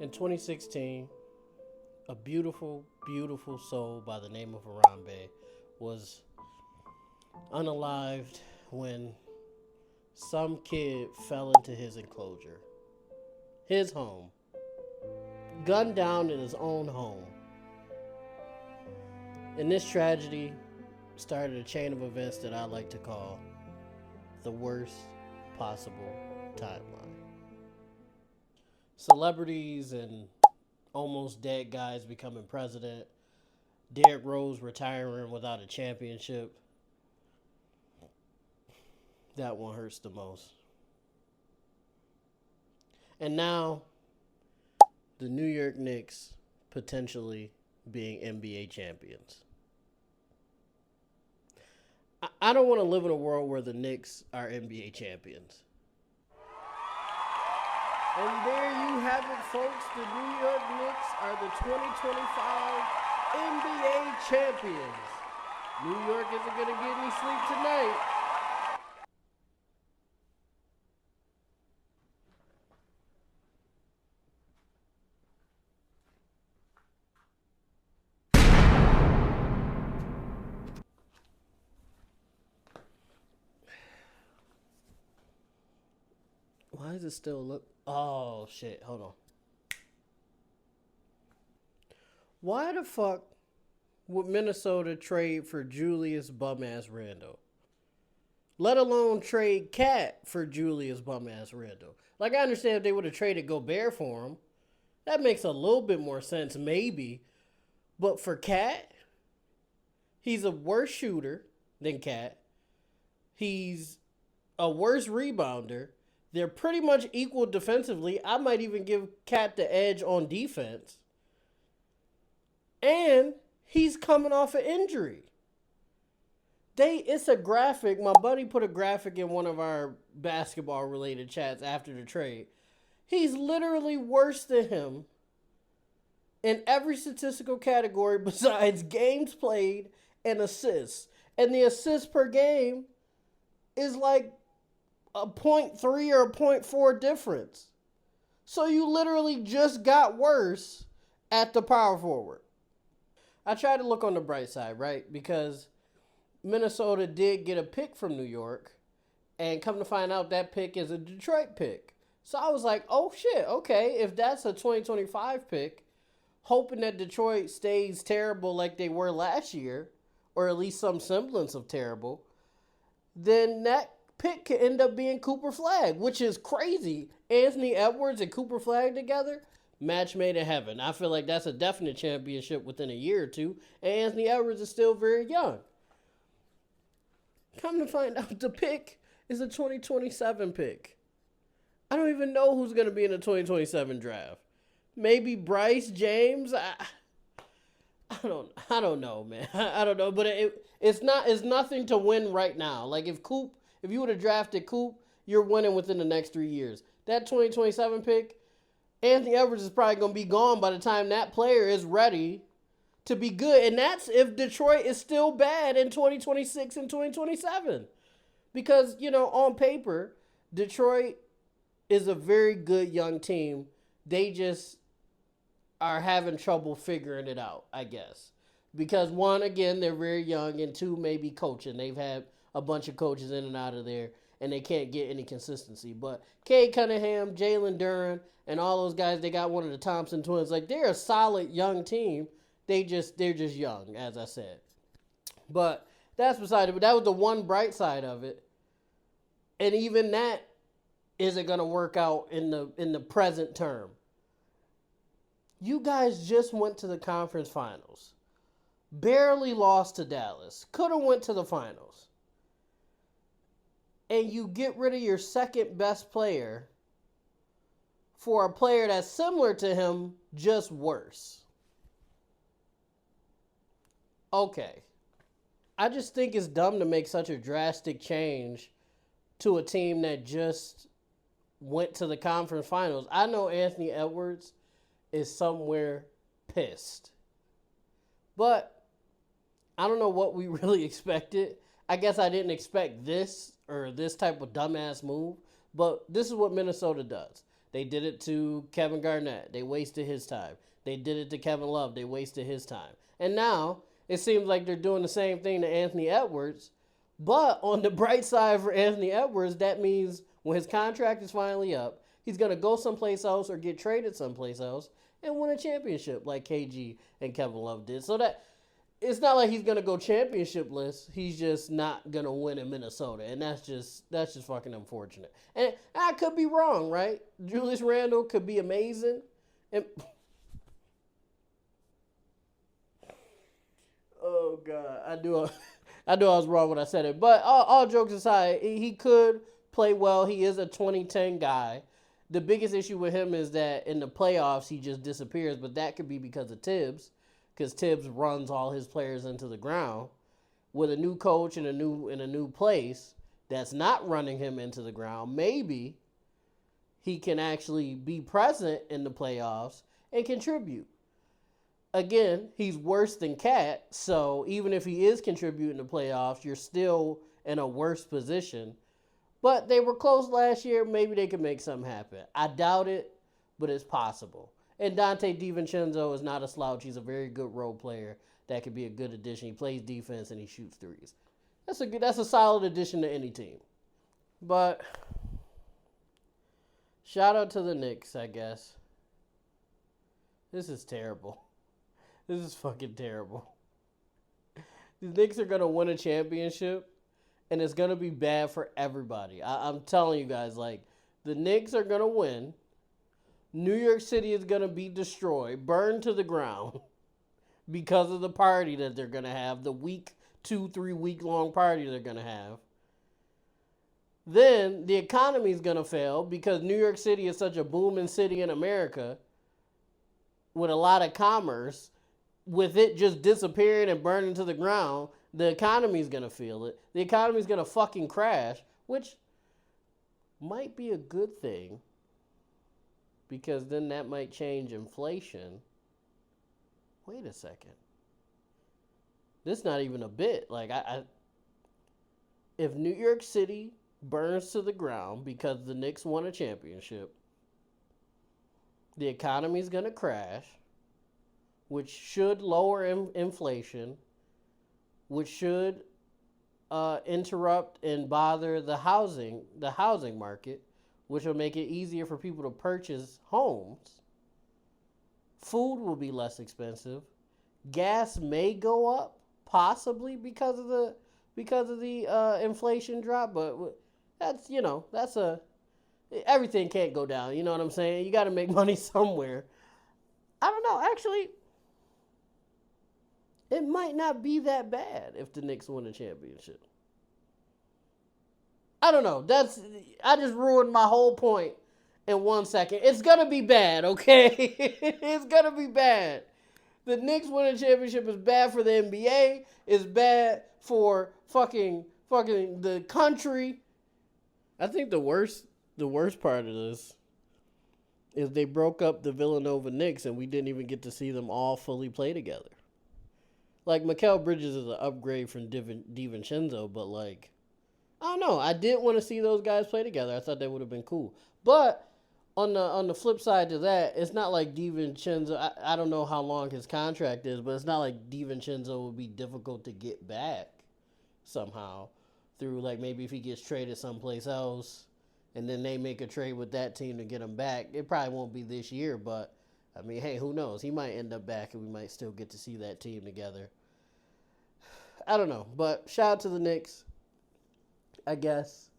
In 2016, a beautiful, beautiful soul by the name of Harambe was unalived when some kid fell into his enclosure, his home, gunned down in his own home. And this tragedy started a chain of events that I like to call the worst possible timeline. Celebrities and almost dead guys becoming president, Derrick Rose retiring without a championship. That one hurts the most. And now, the New York Knicks potentially being NBA champions. I don't want to live in a world where the Knicks are NBA champions. And there you have it, folks. The New York Knicks are the 2025 NBA champions. New York isn't going to get any sleep tonight. Why does it still look... Oh, shit. Hold on. Why the fuck would Minnesota trade for Julius Bum-Ass Randle? Let alone trade Cat for Julius Bum-Ass Randle. Like, I understand if they would have traded Gobert for him. That makes a little bit more sense, maybe. But for Cat, he's a worse shooter than Cat. He's a worse rebounder. They're pretty much equal defensively. I might even give Cat the edge on defense. And he's coming off an injury. It's a graphic. My buddy put a graphic in one of our basketball-related chats after the trade. He's literally worse than him in every statistical category besides games played and assists. And the assists per game is like a 0.3 or a 0.4 difference. So you literally just got worse at the power forward. I tried to look on the bright side, right? Because Minnesota did get a pick from New York, and come to find out that pick is a Detroit pick. So I was like, oh shit, okay, if that's a 2025 pick, hoping that Detroit stays terrible like they were last year, or at least some semblance of terrible, then that pick could end up being Cooper Flagg, which is crazy. Anthony Edwards and Cooper Flagg together, match made in heaven. I feel like that's a definite championship within a year or two, and Anthony Edwards is still very young. Come to find out, the pick is a 2027 pick. I don't even know who's going to be in the 2027 draft. Maybe Bryce James? I don't know, man. I don't know, but it's nothing to win right now. Like if you would have drafted Coop, you're winning within the next 3 years. That 2027 pick, Anthony Edwards is probably going to be gone by the time that player is ready to be good. And that's if Detroit is still bad in 2026 and 2027. Because, on paper, Detroit is a very good young team. They just are having trouble figuring it out, I guess. Because one, again, they're very young, and two, maybe coaching. They've had a bunch of coaches in and out of there, and they can't get any consistency. But Cade Cunningham, Jalen Duren, and all those guys, they got one of the Thompson twins. Like, they're a solid young team. They're just young, as I said. But that's beside it. But that was the one bright side of it. And even that isn't going to work out in the present term. You guys just went to the conference finals. Barely lost to Dallas. Could have went to the finals. And you get rid of your second best player for a player that's similar to him, just worse. Okay. I just think it's dumb to make such a drastic change to a team that just went to the conference finals. I know Anthony Edwards is somewhere pissed. But I don't know what we really expected. I guess I didn't expect this or this type of dumbass move. But this is what Minnesota does. They did it to Kevin Garnett. They wasted his time. They did it to Kevin Love. They wasted his time. And now it seems like they're doing the same thing to Anthony Edwards. But on the bright side for Anthony Edwards, that means when his contract is finally up, he's going to go someplace else or get traded someplace else and win a championship like KG and Kevin Love did. So that it's not like he's going to go championship-less. He's just not going to win in Minnesota. And that's just fucking unfortunate. And I could be wrong, right? Julius Randle could be amazing. And oh, God. I knew I was wrong when I said it. But all jokes aside, he could play well. He is a 2010 guy. The biggest issue with him is that in the playoffs, he just disappears. But that could be because of Tibbs. Because Tibbs runs all his players into the ground. With a new coach in a new place that's not running him into the ground, maybe he can actually be present in the playoffs and contribute. Again, he's worse than Cat, so even if he is contributing to playoffs, you're still in a worse position. But they were close last year. Maybe they could make something happen. I doubt it, but it's possible. And Dante DiVincenzo is not a slouch. He's a very good role player that could be a good addition. He plays defense and he shoots threes. That's a solid addition to any team. But shout out to the Knicks, I guess. This is terrible. This is fucking terrible. The Knicks are going to win a championship, and it's going to be bad for everybody. I'm telling you guys, like, the Knicks are going to win. New York City is going to be destroyed, burned to the ground because of the party that they're going to have, the 2-3 week long party they're going to have. Then the economy is going to fail because New York City is such a booming city in America with a lot of commerce. With it just disappearing and burning to the ground, the economy is going to feel it. The economy is going to fucking crash, which might be a good thing. Because then that might change inflation. Wait a second. This is not even a bit. Like, if New York City burns to the ground because the Knicks won a championship, the economy is going to crash, which should lower inflation, which should interrupt and bother the housing market, which will make it easier for people to purchase homes. Food will be less expensive. Gas may go up, possibly because of the inflation drop, but that's everything can't go down. You know what I'm saying? You got to make money somewhere. I don't know. Actually, it might not be that bad if the Knicks win a championship. I don't know. I just ruined my whole point in 1 second. It's going to be bad, okay? It's going to be bad. The Knicks winning championship is bad for the NBA. It's bad for fucking the country. I think the worst part of this is they broke up the Villanova Knicks and we didn't even get to see them all fully play together. Like, Mikal Bridges is an upgrade from DiVincenzo, but like, I don't know. I did want to see those guys play together. I thought that would have been cool. But on the flip side to that, it's not like DiVincenzo. I don't know how long his contract is, but it's not like DiVincenzo would be difficult to get back somehow through, like, maybe if he gets traded someplace else and then they make a trade with that team to get him back. It probably won't be this year, but I mean, hey, who knows? He might end up back and we might still get to see that team together. I don't know, but shout out to the Knicks. I guess.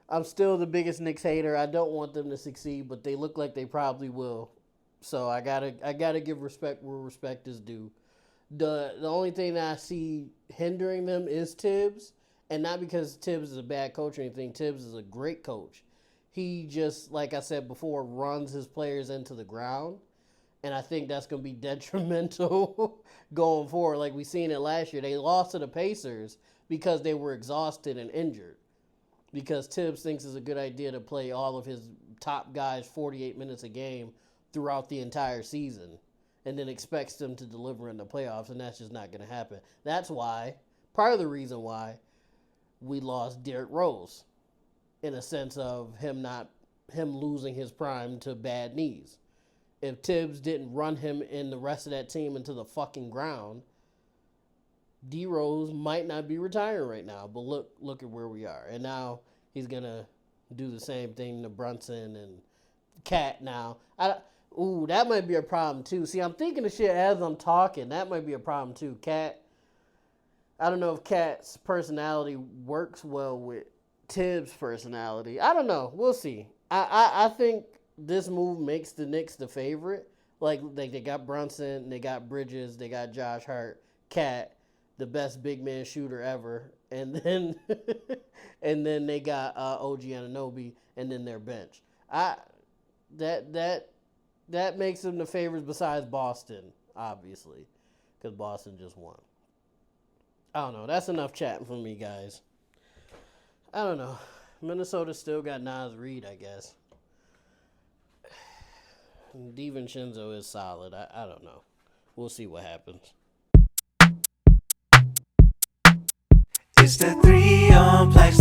I'm still the biggest Knicks hater. I don't want them to succeed, but they look like they probably will. So I gotta give respect where respect is due. The only thing that I see hindering them is Tibbs, and not because Tibbs is a bad coach or anything. Tibbs is a great coach. He just, like I said before, runs his players into the ground, and I think that's going to be detrimental going forward. Like we seen it last year. They lost to the Pacers because they were exhausted and injured. Because Tibbs thinks it's a good idea to play all of his top guys 48 minutes a game throughout the entire season and then expects them to deliver in the playoffs, and that's just not going to happen. That's why, part of the reason why we lost Derrick Rose, in a sense of him not him losing his prime to bad knees. If Tibbs didn't run him and the rest of that team into the fucking ground, D Rose might not be retiring right now. But look at where we are. And now he's gonna do the same thing to Brunson and Cat now. That might be a problem too. See, I'm thinking of shit as I'm talking. That might be a problem too. Cat, I don't know if Cat's personality works well with Tibbs' personality. I don't know. We'll see. I think this move makes the Knicks the favorite. Like they got Brunson, they got Bridges, they got Josh Hart, Cat, the best big man shooter ever, and then they got OG Anunoby, and then their bench. That makes them the favorites besides Boston, obviously, because Boston just won. I don't know. That's enough chatting from me, guys. I don't know. Minnesota still got Naz Reid, I guess. DiVincenzo is solid. I don't know. We'll see what happens. It's the 3 on PLAXtv.